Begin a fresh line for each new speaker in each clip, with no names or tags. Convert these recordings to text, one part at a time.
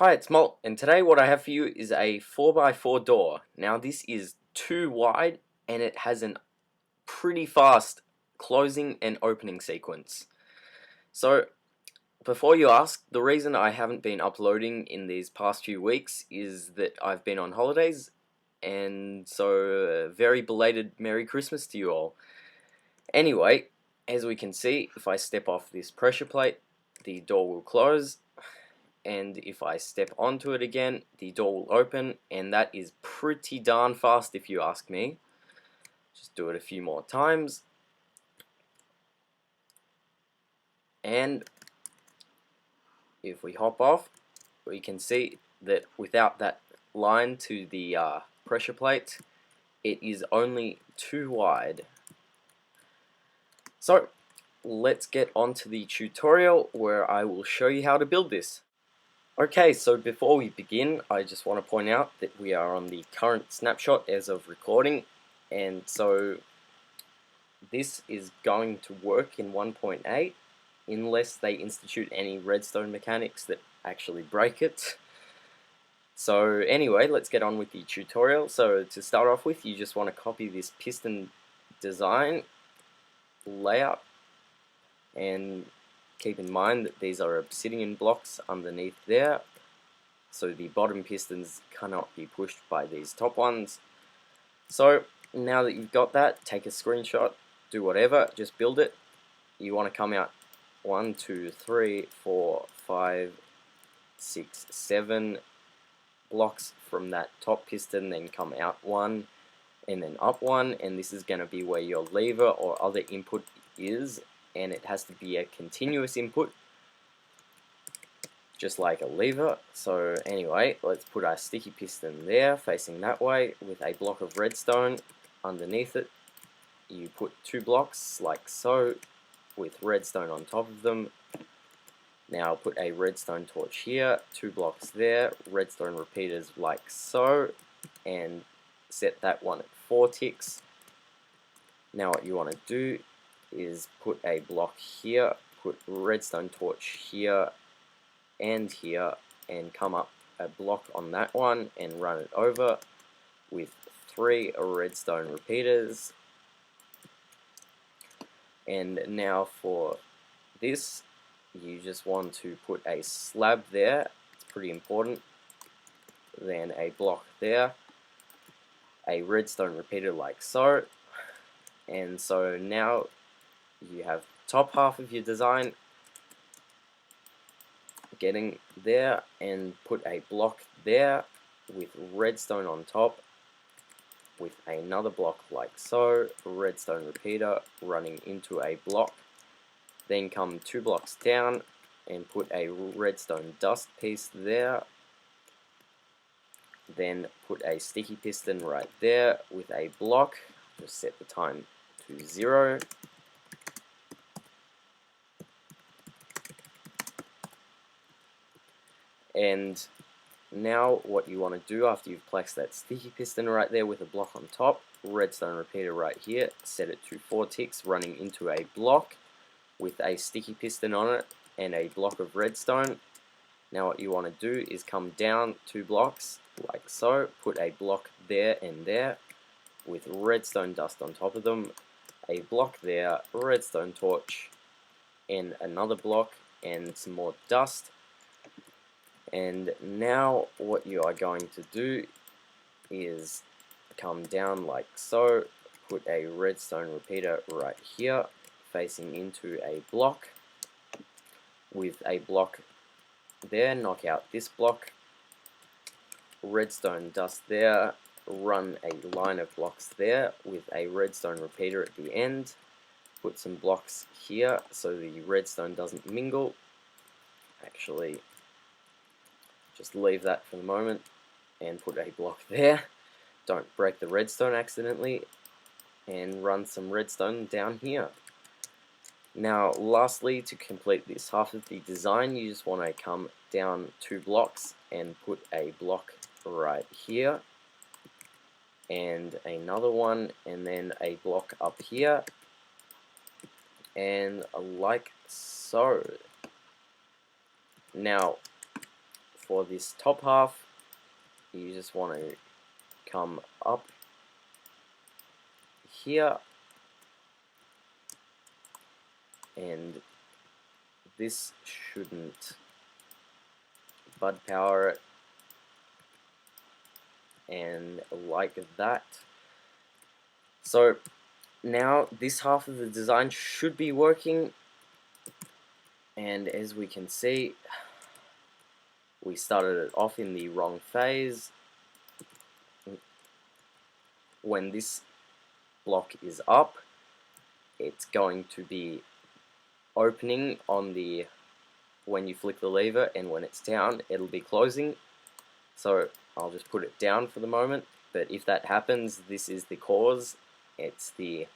Hi, it's Malt, and today what I have for you is a 4x4 door. Now this is too wide and it has a pretty fast closing and opening sequence. So before you ask, the reason I haven't been uploading in these past few weeks is that I've been on holidays, and so very belated Merry Christmas to you all. Anyway, as we can see, if I step off this pressure plate, the door will close. And if I step onto it again, the door will open, and that is pretty darn fast if you ask me. Just do it a few more times, and if we hop off, we can see that without that line to the pressure plate, it is only too wide. So let's get on to the tutorial where I will show you how to build this. Okay, so before we begin, I just want to point out that we are on the current snapshot as of recording, and so this is going to work in 1.8 unless they institute any redstone mechanics that actually break it. So anyway, let's get on with the tutorial. So to start off with, you just want to copy this piston design layout, and keep in mind that these are obsidian blocks underneath there, so the bottom pistons cannot be pushed by these top ones. So now that you've got that, take a screenshot, do whatever, just build it. You want to come out 1, 2, 3, 4, 5, 6, 7 blocks from that top piston, then come out 1 and then up 1, and this is going to be where your lever or other input is, and it has to be a continuous input, just like a lever. So anyway, let's put our sticky piston there facing that way with a block of redstone underneath it. You put 2 blocks like so with redstone on top of them. Now put a redstone torch here, 2 blocks there, redstone repeaters like so, and set that one at 4 ticks. Now what you want to do is put a block here, put redstone torch here and here, and come up a block on that one and run it over with 3 redstone repeaters. And now for this, you just want to put a slab there, it's pretty important, then a block there, a redstone repeater like so, and so now you have top half of your design getting there, and put a block there with redstone on top with another block like so, redstone repeater running into a block, then come 2 blocks down and put a redstone dust piece there, then put a sticky piston right there with a block, just set the time to 0. And now what you want to do after you've placed that sticky piston right there with a block on top, redstone repeater right here, set it to 4 ticks running into a block with a sticky piston on it and a block of redstone. Now what you want to do is come down 2 blocks like so, put a block there and there with redstone dust on top of them, a block there, redstone torch, and another block and some more dust. And now what you are going to do is come down like so, put a redstone repeater right here facing into a block with a block there, knock out this block, redstone dust there, run a line of blocks there with a redstone repeater at the end, put some blocks here so the redstone doesn't mingle. Actually, just leave that for the moment and put a block there. Don't break the redstone accidentally, and run some redstone down here. Now lastly, to complete this half of the design, you just want to come down 2 blocks and put a block right here and another one, and then a block up here, and like so. Now for this top half, you just want to come up here, and this shouldn't bud power it, and like that. So now this half of the design should be working, and as we can see, we started it off in the wrong phase. When this block is up, it's going to be opening on the when you flick the lever, and when it's down, it'll be closing. So I'll just put it down for the moment, but if that happens, this is the cause. It's the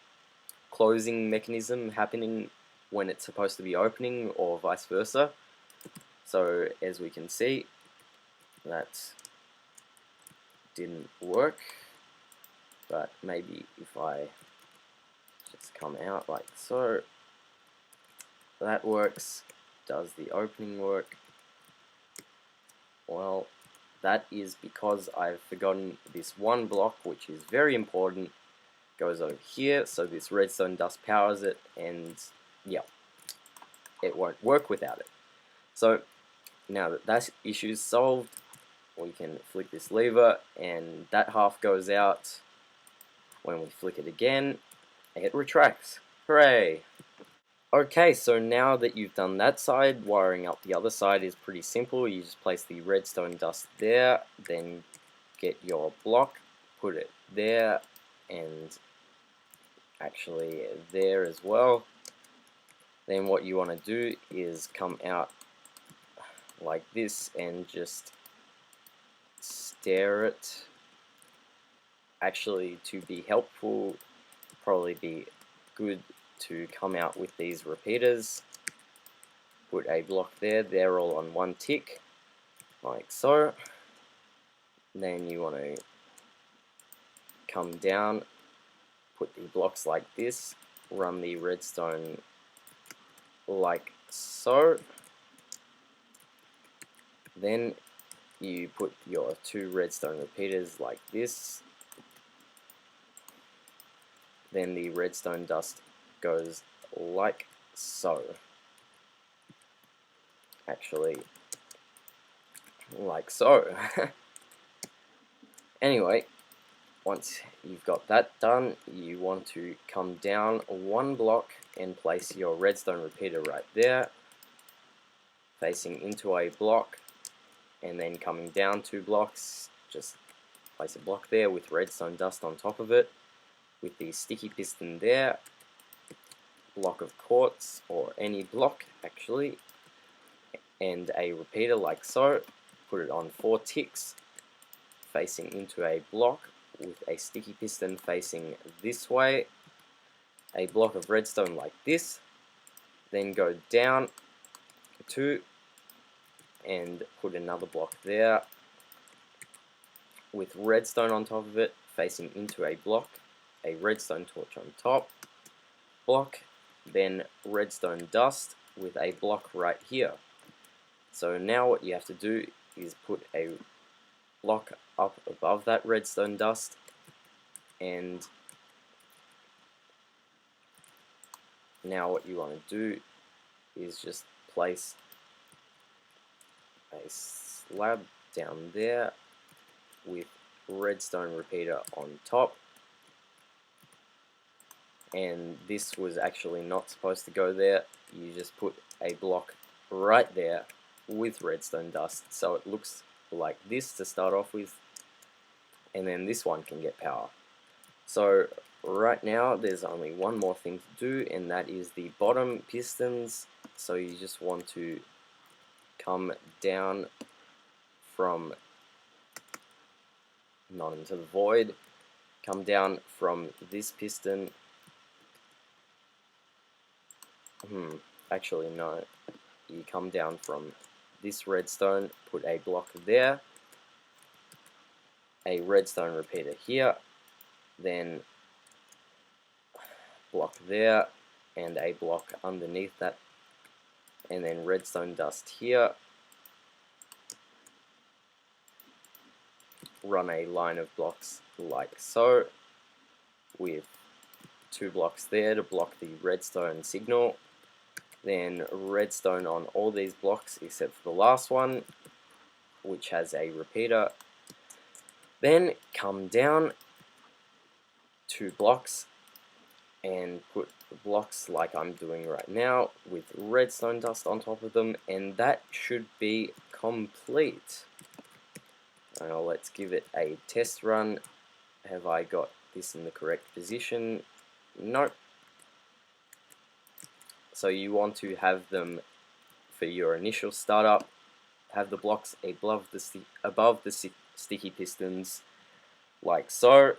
closing mechanism happening when it's supposed to be opening, or vice versa. So as we can see, that didn't work, but maybe if I just come out like so, that works. Does the opening work? Well, that is because I've forgotten this one block, which is very important. Goes over here, so this redstone dust powers it, and yeah, it won't work without it. So now that that issue is solved, we can flick this lever, and that half goes out. When we flick it again, it retracts. Hooray! Okay, so now that you've done that side, wiring up the other side is pretty simple. You just place the redstone dust there, then get your block, put it there, and actually there as well. Then what you want to do is come out like this and just stare it. Actually, to be helpful, probably be good to come out with these repeaters. Put a block there, they're all on one tick, like so. Then you want to come down, put the blocks like this, run the redstone like so. Then you put your two redstone repeaters like this. Then the redstone dust goes like so. Actually, like so. Anyway, once you've got that done, you want to come down one block and place your redstone repeater right there, facing into a block, and then coming down 2 blocks, just place a block there with redstone dust on top of it, with the sticky piston there, block of quartz, or any block actually, and a repeater like so. Put it on 4 ticks, facing into a block with a sticky piston facing this way, a block of redstone like this, then go down 2 and put another block there with redstone on top of it, facing into a block, a redstone torch on top, block, then redstone dust with a block right here. So now what you have to do is put a block up above that redstone dust, and now what you want to do is just place a slab down there with redstone repeater on top, and this was actually not supposed to go there. You just put a block right there with redstone dust, so it looks like this to start off with, and then this one can get power. So right now there's only one more thing to do, and that is the bottom pistons. So you just want to come down from, not into the void, come down from this piston. Actually no, you come down from this redstone, put a block there, a redstone repeater here, then block there, and a block underneath that, and then redstone dust here, run a line of blocks like so, with 2 blocks there to block the redstone signal, then redstone on all these blocks except for the last one, which has a repeater. Then come down 2 blocks and put the blocks like I'm doing right now with redstone dust on top of them, and that should be complete. Now let's give it a test run. Have I got this in the correct position? Nope. So you want to have them, for your initial startup, have the blocks above the sticky pistons, like so.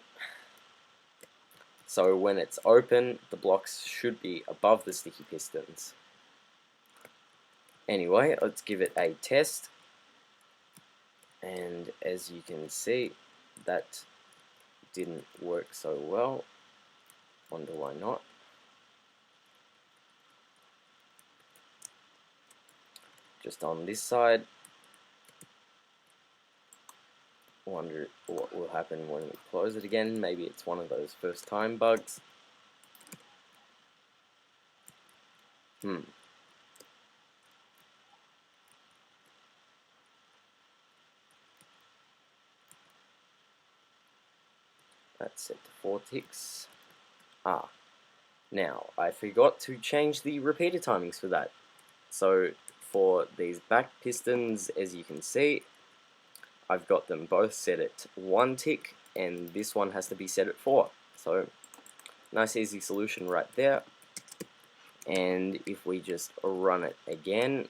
So when it's open, the blocks should be above the sticky pistons. Anyway, let's give it a test. And as you can see, that didn't work so well. Wonder why not. Just on this side. Wonder what will happen when we close it again. Maybe it's one of those first time bugs. That's set to 4 ticks. Now I forgot to change the repeater timings for that. So for these back pistons, as you can see, I've got them both set at 1 tick, and this one has to be set at 4. So nice easy solution right there. And if we just run it again,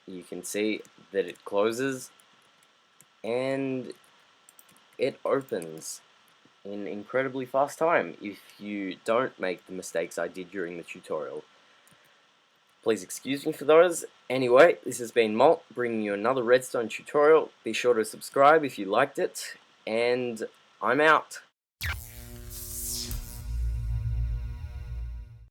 you can see that it closes and it opens in incredibly fast time if you don't make the mistakes I did during the tutorial. Please excuse me for those. Anyway, this has been Malt, bringing you another redstone tutorial. Be sure to subscribe if you liked it, and I'm out.